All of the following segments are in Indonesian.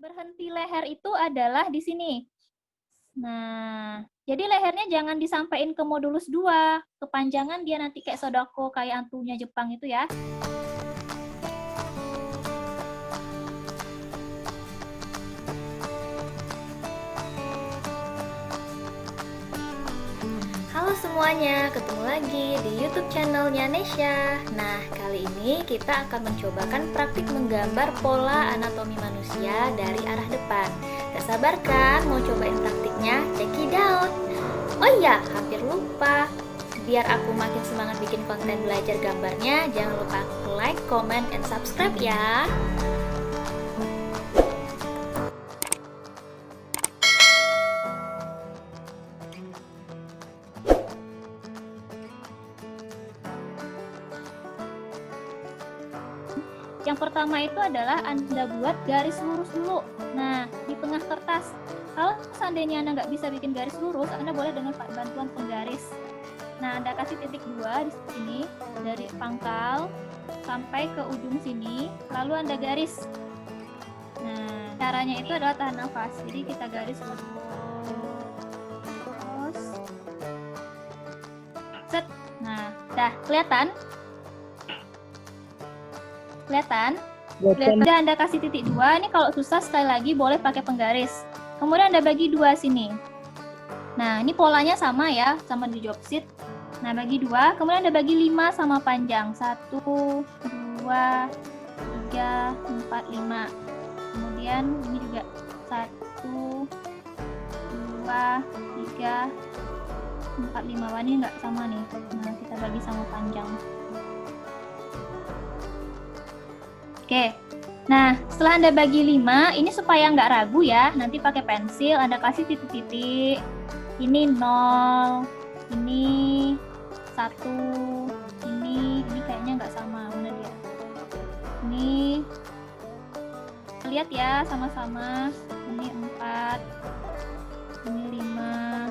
Berhenti leher itu adalah di sini. Nah, jadi lehernya jangan disampaikan ke modulus 2. Kepanjangan dia nanti kayak sodako, kayak antunya Jepang itu ya. Halo semuanya, ketemu lagi di YouTube channelnya Nesya. Nah, kali ini kita akan mencobakan praktik menggambar pola anatomi manusia dari arah depan. Gak sabar kan mau cobain praktiknya? Check it out. Oh iya, hampir lupa. Biar aku makin semangat bikin konten belajar gambarnya, jangan lupa like, comment, and subscribe ya. Yang pertama itu adalah Anda buat garis lurus dulu. Nah, di tengah kertas. Kalau seandainya Anda nggak bisa bikin garis lurus, Anda boleh dengan bantuan penggaris. Nah, Anda kasih titik 2 di sini, dari pangkal sampai ke ujung sini, lalu Anda garis. Nah, caranya itu adalah tahan nafas. Jadi kita garis lurus. Set. Nah, dah kelihatan? Kelihatan? Udah Anda kasih titik 2, ini kalau susah sekali lagi boleh pakai penggaris. Kemudian Anda bagi 2 sini. Nah, ini polanya sama ya, sama di job sheet. Nah, bagi 2, kemudian Anda bagi 5 sama panjang. 1, 2, 3, 4, 5. Kemudian ini juga 1, 2, 3, 4, 5. Wah, ini nggak sama nih. Nah, kita bagi sama panjang. Oke, nah setelah Anda bagi 5, ini supaya nggak ragu ya, nanti pakai pensil, Anda kasih titik-titik, ini 0, ini 1, ini kayaknya nggak sama, mana dia? Ini, lihat ya sama-sama, ini 4, ini 5,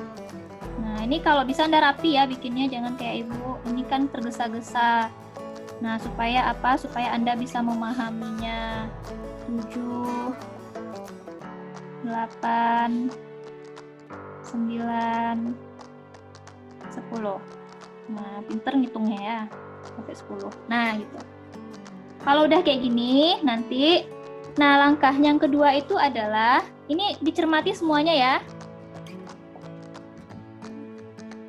nah ini kalau bisa Anda rapi ya bikinnya, jangan kayak ibu, ini kan tergesa-gesa. Nah, supaya apa? Supaya Anda bisa memahaminya. 7, 8, 9, 10. Nah, pinter ngitungnya ya. Sampai 10. Nah, gitu. Kalau udah kayak gini, nanti langkah yang kedua itu adalah, ini dicermati semuanya ya.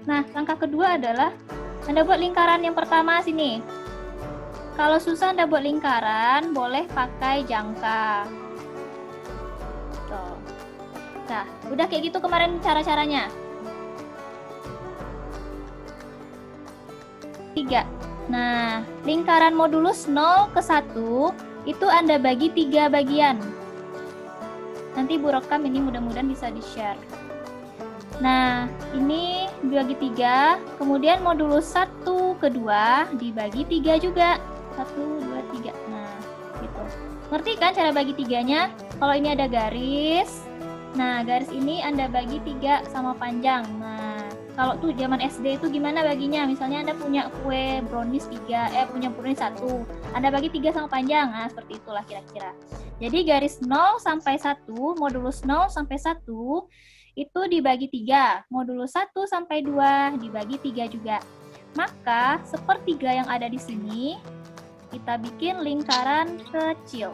Nah, langkah kedua adalah Anda buat lingkaran yang pertama sini. Kalau susah Anda buat lingkaran, boleh pakai jangka. Tuh. Nah, udah kayak gitu kemarin cara-caranya. 3. Nah, lingkaran modulus 0 ke 1, itu Anda bagi 3 bagian. Nanti Bu rekam ini, mudah-mudahan bisa di-share. Nah, ini dibagi 3, kemudian modulus 1 ke 2 dibagi 3 juga. 1, 2, 3. Nah, gitu. Ngerti kan cara bagi 3-nya? Kalau ini ada garis, nah garis ini Anda bagi 3 sama panjang. Nah, kalau tuh zaman SD itu gimana baginya? Misalnya Anda punya kue brownies 3, punya brownies 1, Anda bagi 3 sama panjang. Nah, seperti itulah kira-kira. Jadi garis 0 sampai 1, modulus 0 sampai 1, itu dibagi 3. Modulus 1 sampai 2 dibagi 3 juga. Maka, sepertiga yang ada di sini, kita bikin lingkaran kecil.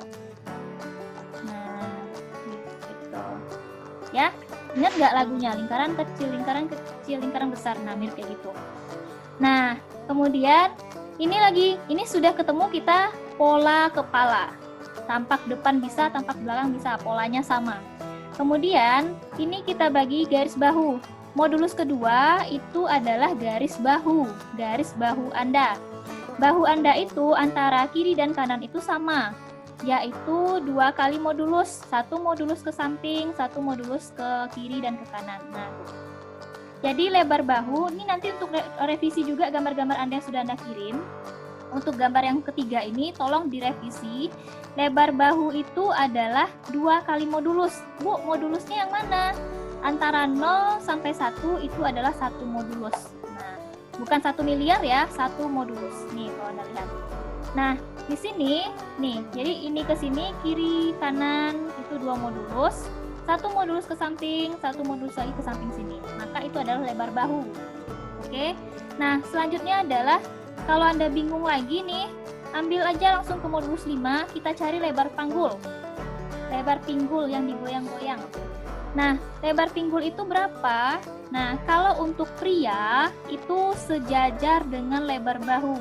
Nah, gitu. Ya, ingat nggak lagunya? Lingkaran kecil, lingkaran besar. Nah, mirip kayak gitu. Nah, kemudian ini sudah ketemu kita pola kepala. Tampak depan bisa, tampak belakang bisa, polanya sama. Kemudian, ini kita bagi garis bahu. Modulus kedua itu adalah garis bahu Anda. Bahu Anda itu antara kiri dan kanan itu sama, yaitu 2 kali modulus, 1 modulus ke samping, 1 modulus ke kiri dan ke kanan. Nah, jadi lebar bahu, ini nanti untuk revisi juga gambar-gambar Anda yang sudah Anda kirim. Untuk gambar yang ketiga ini, tolong direvisi. Lebar bahu itu adalah 2 kali modulus. Bu, modulusnya yang mana? Antara 0 sampai 1 itu adalah 1 modulus. Nah, bukan 1 miliar ya, 1 modulus. Nih, kalau Anda lihat. Nah, Di sini, nih, jadi ini ke sini, kiri, kanan, itu 2 modulus. 1 modulus ke samping, 1 modulus lagi ke samping sini. Maka itu adalah lebar bahu. Oke, nah selanjutnya adalah, kalau Anda bingung lagi nih, ambil aja langsung ke modulus 5, kita cari lebar panggul. Lebar pinggul yang digoyang-goyang. Nah, lebar pinggul itu berapa? Nah, kalau untuk pria itu sejajar dengan lebar bahu.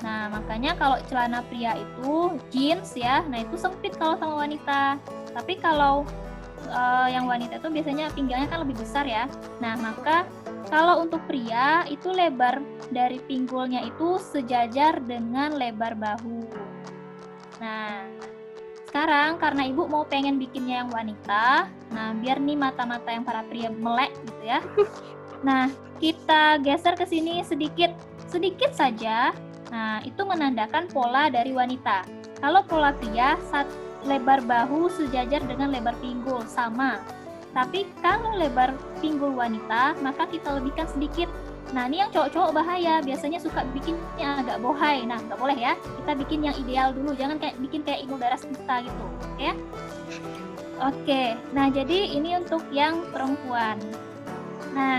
Nah, makanya kalau celana pria itu jeans ya, nah itu sempit kalau sama wanita. Tapi kalau yang wanita itu biasanya pinggangnya kan lebih besar ya. Nah, maka kalau untuk pria itu lebar dari pinggulnya itu sejajar dengan lebar bahu. Nah, sekarang karena ibu mau pengen bikinnya yang wanita, nah biar nih mata-mata yang para pria melek gitu ya. Nah, kita geser ke sini sedikit saja. Nah, itu menandakan pola dari wanita. Kalau pola pria, lebar bahu sejajar dengan lebar pinggul, sama. Tapi kalau lebar pinggul wanita, maka kita lebihkan sedikit. Nah, ini yang cowok-cowok bahaya, biasanya suka bikinnya agak bohai. Nah, nggak boleh ya, kita bikin yang ideal dulu, jangan bikin kayak Inul Daratista gitu, ya. Oke, nah jadi ini untuk yang perempuan. Nah,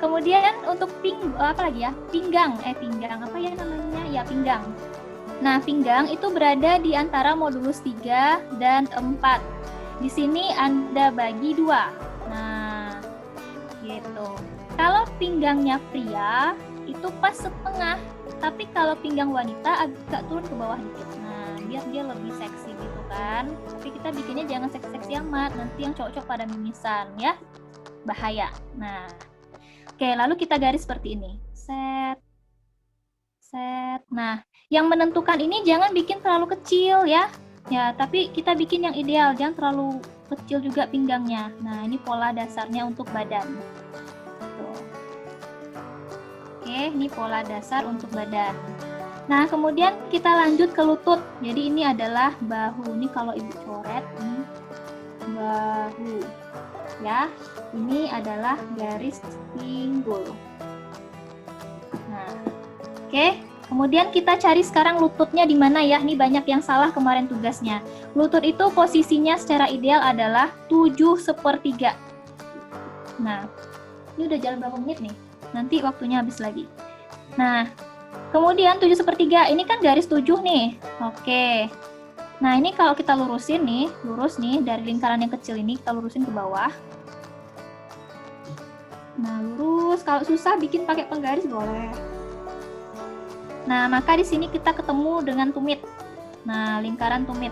kemudian untuk pinggang, apa ya namanya? Ya, pinggang. Nah, pinggang itu berada di antara modulus 3 dan 4. Di sini Anda bagi 2. Nah, gitu. Kalau pinggangnya pria itu pas setengah, tapi kalau pinggang wanita agak turun ke bawah dikit. Nah, biar dia lebih seksi gitu kan. Tapi kita bikinnya jangan seksi-seksi amat, nanti yang cocok pada mimisan ya. Bahaya. Nah, oke, lalu kita garis seperti ini. Set. Nah, yang menentukan ini jangan bikin terlalu kecil ya. Ya, tapi kita bikin yang ideal, jangan terlalu kecil juga pinggangnya. Nah, ini pola dasarnya untuk badan. Oke, ini pola dasar untuk badan. Nah, kemudian kita lanjut ke lutut. Jadi ini adalah bahu. Ini kalau ibu coret, ini bahu. Ya, ini adalah garis pinggul. Nah, oke. Kemudian kita cari sekarang lututnya di mana ya. Ini banyak yang salah kemarin tugasnya. Lutut itu posisinya secara ideal adalah 7/3. Nah, ini udah jalan berapa menit nih? Nanti waktunya habis lagi. Nah, kemudian 7/3, ini kan garis 7 nih. Oke. Nah, ini kalau kita lurusin nih, lurus nih, dari lingkaran yang kecil ini, kita lurusin ke bawah. Nah, lurus. Kalau susah bikin pakai penggaris boleh. Nah, maka di sini kita ketemu dengan tumit. Nah, lingkaran tumit.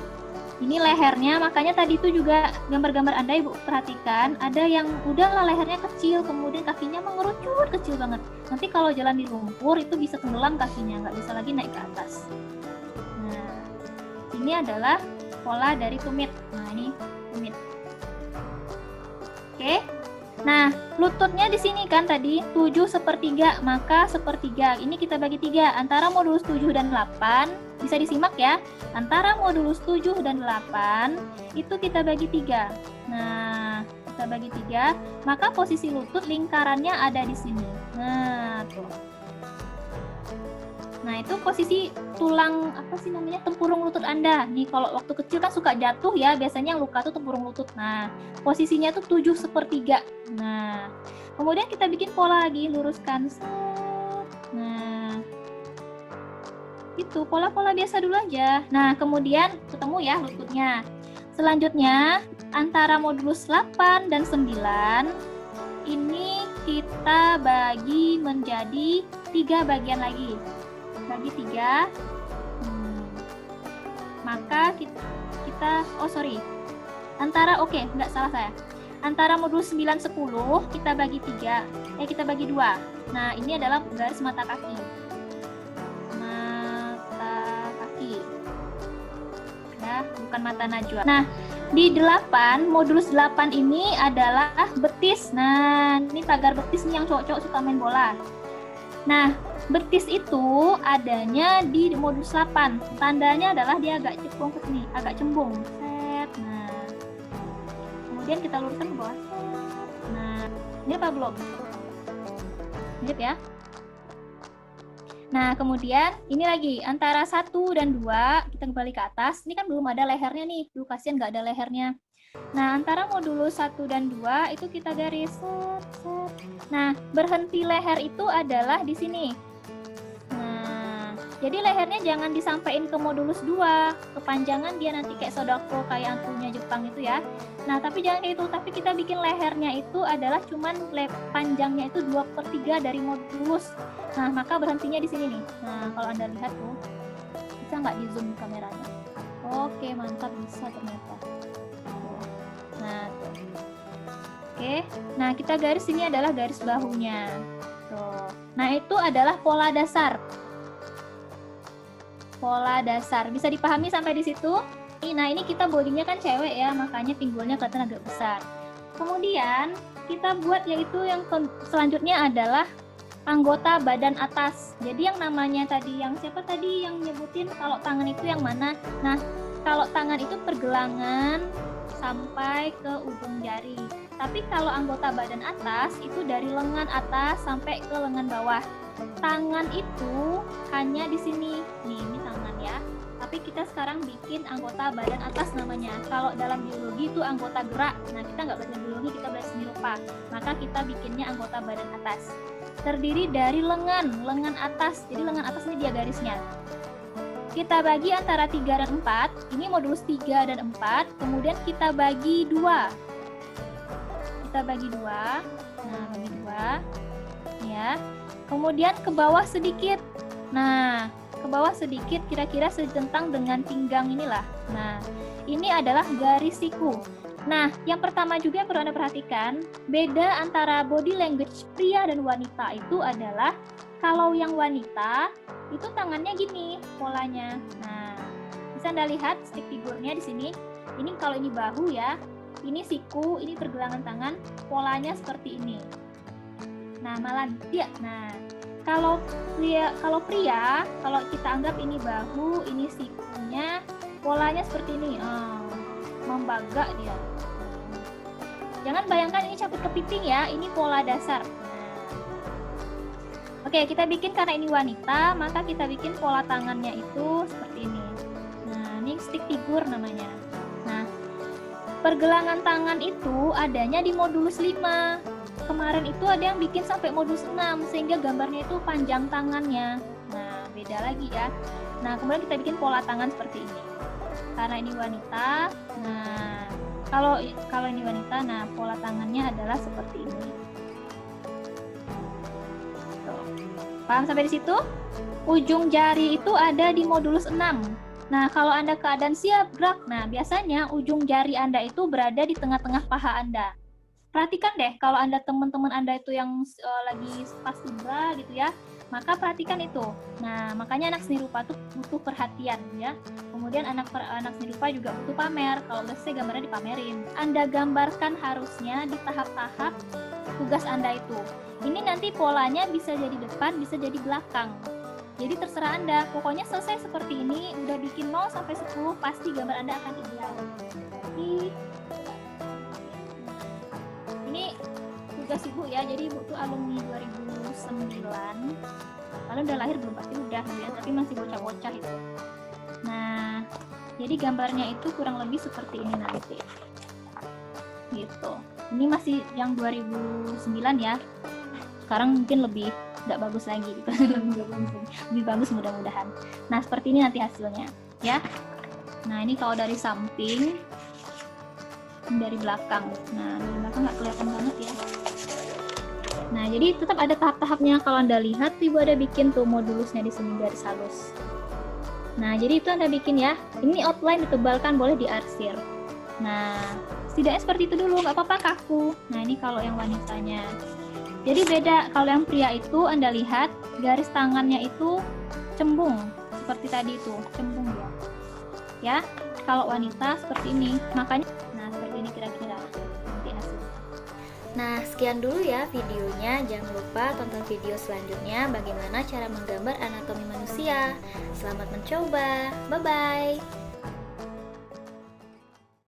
Ini lehernya, makanya tadi itu juga gambar-gambar Anda Ibu perhatikan, ada yang udahlah lehernya kecil, kemudian kakinya mengerucut kecil banget. Nanti kalau jalan di lumpur itu bisa tenggelam kakinya, nggak bisa lagi naik ke atas. Nah, ini adalah pola dari tumit. Nah, ini tumit. Oke. Nah, lututnya di sini kan tadi 7/3, maka 1/3. Ini kita bagi 3 antara modulus 7 dan 8. Bisa disimak ya. Antara modulus 7 dan 8 itu kita bagi 3. Nah, kita bagi 3, maka posisi lutut lingkarannya ada di sini. Nah, tuh. Nah, itu posisi tulang tempurung lutut Anda. Nih kalau waktu kecil kan suka jatuh ya, biasanya yang luka tuh tempurung lutut. Nah, posisinya tuh 7/3. Nah, kemudian kita bikin pola lagi, luruskan. Nah, itu pola-pola biasa dulu aja. Nah, kemudian ketemu ya lututnya. Selanjutnya, antara modulus 8 dan 9 ini kita bagi menjadi 3 bagian lagi. Bagi 3. Maka antara modulus 9 10 kita bagi 3. Kita bagi 2. Nah, ini adalah garis mata kaki. Ya, bukan mata najwa. Nah, di 8, modulus 8 ini adalah betis. Nah, ini tagar betis nih yang cowok-cowok suka main bola. Nah, betis itu adanya di modulus 8. Tandanya adalah dia agak cembung ke sini, agak cembung. Set. Nah, kemudian kita luruskan ke bawah. Nah, ini apa belum? Mirip ya? Nah, kemudian ini lagi antara 1 dan 2 kita kembali ke atas. Ini kan belum ada lehernya nih. Duh, kasihan nggak ada lehernya. Nah, antara modulus 1 dan 2 itu kita garis. Nah, berhenti leher itu adalah di sini. Nah, jadi lehernya jangan disampaikan ke modulus 2. Kepanjangan dia nanti kayak sodako, kayak angkunya Jepang itu ya. Nah, tapi jangan kayak itu. Tapi kita bikin lehernya itu adalah cuman panjangnya itu 2/3 dari modulus. Nah, maka berhentinya di sini nih. Nah, kalau Anda lihat tuh, bisa nggak di zoom kameranya? Oke, mantap, bisa ternyata. Nah, tuh. Oke. Nah, kita garis ini adalah garis bahunya. Tuh. Nah, itu adalah pola dasar. Pola dasar. Bisa dipahami sampai di situ? Nah, ini kita bodinya kan cewek ya, makanya pinggulnya kelihatan agak besar. Kemudian, kita buat yaitu yang selanjutnya adalah anggota badan atas. Jadi yang namanya tadi, yang siapa tadi yang nyebutin kalau tangan itu yang mana? Nah, kalau tangan itu pergelangan sampai ke ujung jari. Tapi kalau anggota badan atas itu dari lengan atas sampai ke lengan bawah. Tangan itu hanya di sini. Nih, ini tangan ya. Tapi kita sekarang bikin anggota badan atas namanya. Kalau dalam biologi itu anggota gerak. Nah, kita nggak belajar biologi, kita belajar seni rupa. Maka kita bikinnya anggota badan atas. Terdiri dari lengan atas. Jadi lengan atas ini dia garisnya. Kita bagi antara 3 dan 4. Ini modulus 3 dan 4. Kemudian kita bagi 2. Kita bagi 2. Nah, bagi 2. Ya. Kemudian ke bawah sedikit. Nah, ke bawah sedikit kira-kira setentang dengan pinggang inilah. Nah, ini adalah garis siku. Nah, yang pertama juga yang perlu Anda perhatikan, beda antara body language pria dan wanita itu adalah kalau yang wanita itu tangannya gini polanya. Nah, bisa Anda lihat stick figurnya di sini. Ini kalau ini bahu ya, ini siku, ini pergelangan tangan, polanya seperti ini. Nah, malah dia. Nah, kalau pria, kalau kita anggap ini bahu, ini sikunya, polanya seperti ini. Membagak dia. Jangan bayangkan ini capit kepiting ya, ini pola dasar. Oke, kita bikin karena ini wanita, maka kita bikin pola tangannya itu seperti ini. Nah, ini stick figure namanya. Nah, pergelangan tangan itu adanya di modulus 5. Kemarin itu ada yang bikin sampai modulus 6, sehingga gambarnya itu panjang tangannya. Nah, beda lagi ya. Nah, kemudian kita bikin pola tangan seperti ini. Karena ini wanita, nah, kalau ini wanita, nah pola tangannya adalah seperti ini. Tuh. Paham sampai di situ? Ujung jari itu ada di modulus 6. Nah, kalau Anda keadaan siap gerak, nah biasanya ujung jari Anda itu berada di tengah-tengah paha Anda. Perhatikan deh, kalau teman-teman Anda itu yang lagi pas indra gitu ya, maka perhatikan itu. Nah, makanya anak seni rupa tuh butuh perhatian ya. Kemudian anak seni rupa juga butuh pamer. Kalau udah selesai gambarnya dipamerin. Anda gambarkan harusnya di tahap-tahap tugas Anda itu. Ini nanti polanya bisa jadi depan, bisa jadi belakang. Jadi terserah Anda. Pokoknya selesai seperti ini, udah bikin 0 sampai 10, pasti gambar Anda akan ideal. Ini tugas Ibu ya. Jadi Ibu tuh alumni 2009. Kalau udah lahir belum pasti udah ya, tapi masih bocah-bocah itu. Nah, jadi gambarnya itu kurang lebih seperti ini nanti. Gitu. Ini masih yang 2009 ya. Sekarang mungkin lebih nggak bagus lagi gitu. lebih bagus mudah-mudahan. Nah, seperti ini nanti hasilnya ya. Nah, ini kalau dari samping, dari belakang. Nah, dari belakang nggak kelihatan banget ya. Nah, jadi tetap ada tahap-tahapnya. Kalau Anda lihat, Ibu ada bikin tuh modulusnya di sini garis halus. Nah, jadi itu Anda bikin ya. Ini outline ditebalkan, boleh diarsir. Nah, setidaknya seperti itu dulu, nggak apa-apa kaku. Nah, ini kalau yang wanitanya. Jadi beda, kalau yang pria itu Anda lihat garis tangannya itu cembung, seperti tadi itu, cembung dia. Ya, kalau wanita seperti ini, makanya, nah seperti ini kira-kira nanti hasilnya. Nah, sekian dulu ya videonya. Jangan lupa tonton video selanjutnya bagaimana cara menggambar anatomi manusia. Selamat mencoba. Bye-bye.